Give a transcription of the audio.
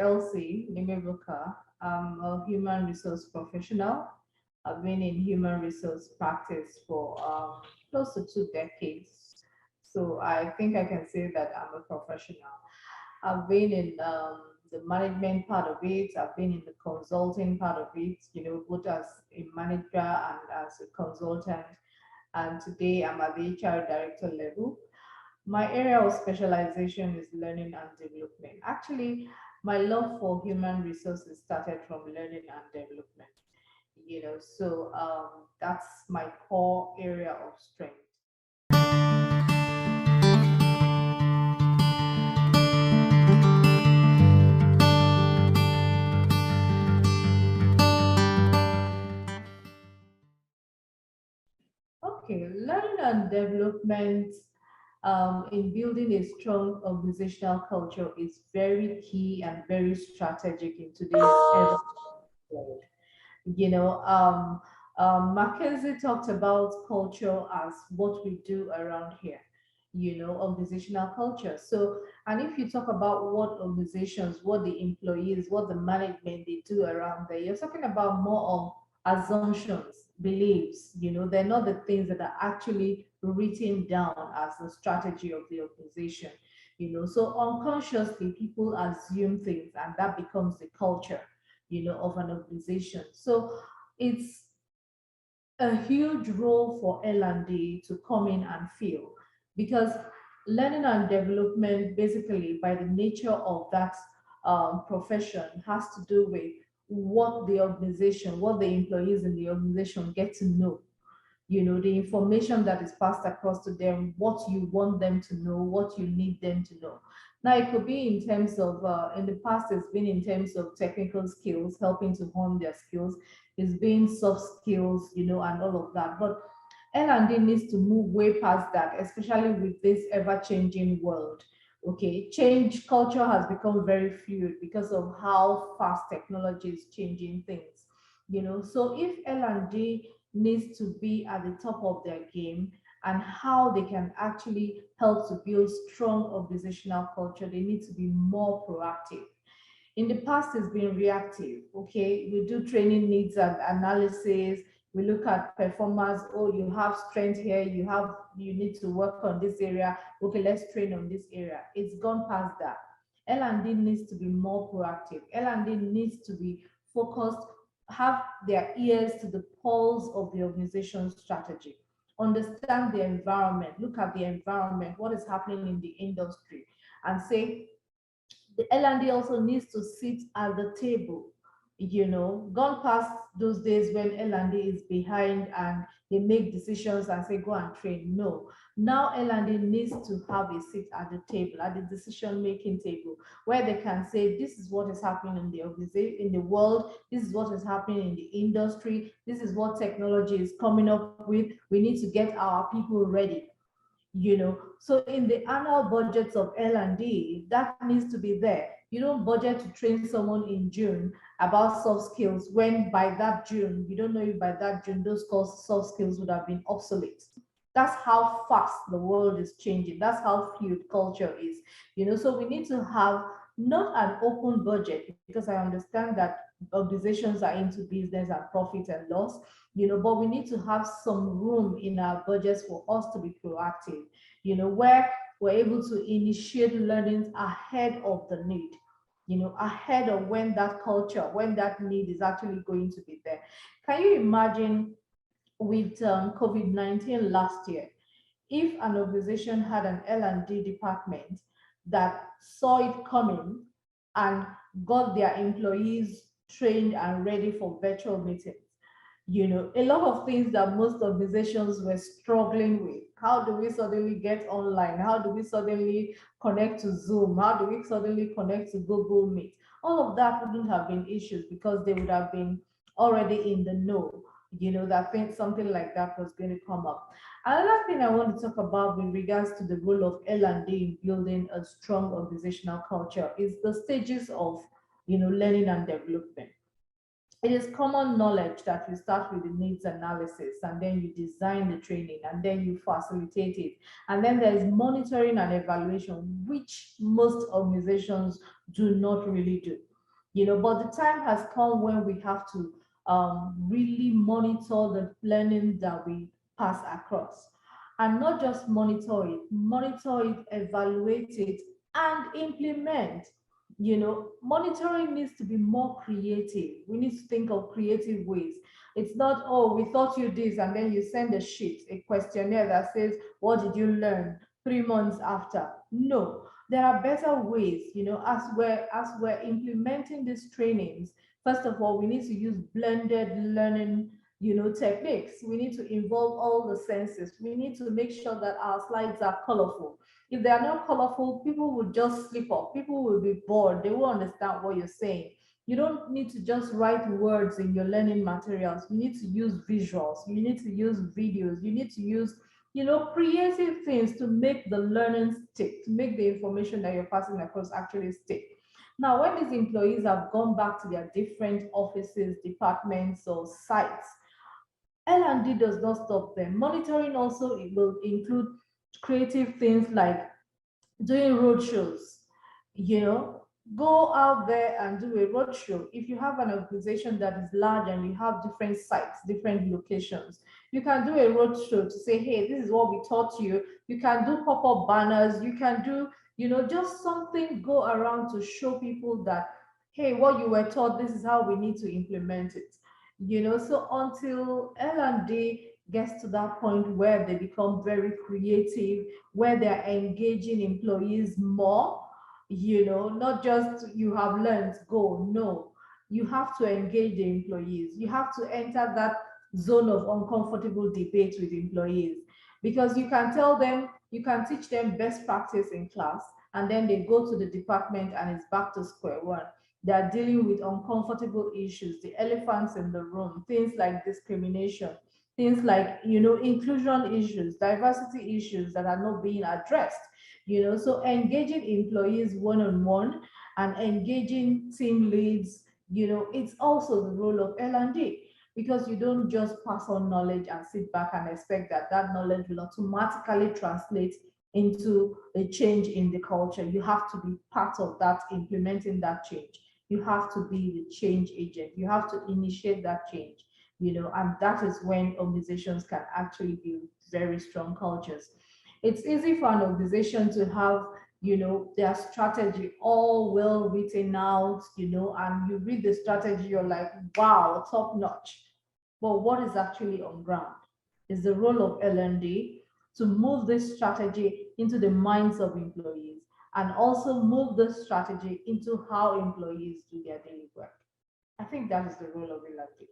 Elsie Nemieboka. I'm a human resource professional. I've been in human resource practice for close to 2 decades. So I think I can say that I'm a professional. I've been in the management part of it. I've been in the consulting part of it, both as a manager and as a consultant. And today I'm at the HR director level. My area of specialization is learning and development. Actually, my love for human resources started from learning and development, so that's my core area of strength. Okay, learning and development in building a strong organizational culture is very key and very strategic in today's era world. You know, Mackenzie talked about culture as what we do around here, organizational culture. So, and if you talk about what organizations, what the employees, what the management they do around there, you're talking about more of assumptions, beliefs, they're not the things that are actually written down as the strategy of the organization. So unconsciously people assume things and that becomes the culture of an organization. So it's a huge role for L&D to come in and fill because learning and development, basically, by the nature of that profession, has to do with what the organization, what the employees in the organization get to know, the information that is passed across to them, what you want them to know, what you need them to know. Now, it could be in terms of, in the past, it's been in terms of technical skills, helping to hone their skills. It's been soft skills, and all of that. But L&D needs to move way past that, especially with this ever-changing world. Okay, change culture has become very fluid because of how fast technology is changing things. So if L&D needs to be at the top of their game and how they can actually help to build strong organizational culture, they need to be more proactive. In the past, it's been reactive. Okay, we do training needs and analysis. We look at performance. Oh, you have strength here. You need to work on this area. Okay, let's train on this area. It's gone past that. L&D needs to be more proactive. L&D needs to be focused, have their ears to the pulse of the organization's strategy, understand the environment, look at the environment, what is happening in the industry, and say, the L&D also needs to sit at the table. Gone past those days when L&D is behind and they make decisions and say, go and train. No. Now L&D needs to have a seat at the table, at the decision-making table, where they can say, this is what is happening in the organization, in the world, this is what is happening in the industry, this is what technology is coming up with. We need to get our people ready. So in the annual budgets of L&D, that needs to be there. You don't budget to train someone in June about soft skills when by that June, you don't know if by that June those soft skills would have been obsolete. That's how fast the world is changing. That's how fluid culture is. So we need to have not an open budget, because I understand that organizations are into business and profit and loss, but we need to have some room in our budgets for us to be proactive, where we're able to initiate learnings ahead of the need, ahead of when that culture, when that need is actually going to be there. Can you imagine with COVID-19 last year, if an organization had an L&D department that saw it coming and got their employees trained and ready for virtual meetings? A lot of things that most organizations were struggling with. How do we suddenly get online? How do we suddenly connect to Zoom? How do we suddenly connect to Google Meet? All of that wouldn't have been issues because they would have been already in the know, that think something like that was going to come up. Another thing I want to talk about with regards to the role of L&D in building a strong organizational culture is the stages of, learning and development. It is common knowledge that you start with the needs analysis and then you design the training and then you facilitate it. And then there is monitoring and evaluation, which most organizations do not really do. But the time has come when we have to really monitor the learning that we pass across, and not just monitor it, evaluate it, and implement. Monitoring needs to be more creative. We need to think of creative ways. It's not, oh, we taught you this, and then you send a sheet, a questionnaire that says, what did you learn 3 months after? No, there are better ways, as we're implementing these trainings. First of all, we need to use blended learning, techniques. We need to involve all the senses. We need to make sure that our slides are colorful. If they are not colorful, people will just slip off. People will be bored. They won't understand what you're saying. You don't need to just write words in your learning materials. You need to use visuals. You need to use videos. You need to use, creative things to make the learning stick, to make the information that you're passing across actually stick. Now, when these employees have gone back to their different offices, departments, or sites, L&D does not stop them. Monitoring also, it will include creative things like doing roadshows. you know Go out there and do a roadshow. If you have an organization that is large and you have different sites, different locations, you can do a roadshow to say, hey, this is what we taught you. You can do pop-up banners. You can do, just something, go around to show people that, hey, what you were taught, this is how we need to implement it. So until L&D gets to that point where they become very creative, where they're engaging employees more, not just you have learned, go. No, you have to engage the employees. You have to enter that zone of uncomfortable debate with employees, because you can tell them, you can teach them best practice in class, and then they go to the department and it's back to square one. They are dealing with uncomfortable issues, the elephants in the room, things like discrimination, things like, inclusion issues, diversity issues that are not being addressed. So engaging employees one-on-one and engaging team leads, it's also the role of L&D, because you don't just pass on knowledge and sit back and expect that that knowledge will automatically translate into a change in the culture. You have to be part of that, implementing that change. You have to be the change agent. You have to initiate that change, and that is when organizations can actually build very strong cultures. It's easy for an organization to have, their strategy all well written out, and you read the strategy, you're like, wow, top notch. But what is actually on ground is the role of L&D to move this strategy into the minds of employees, and also move this strategy into how employees do their daily work. I think that is the role of L&D.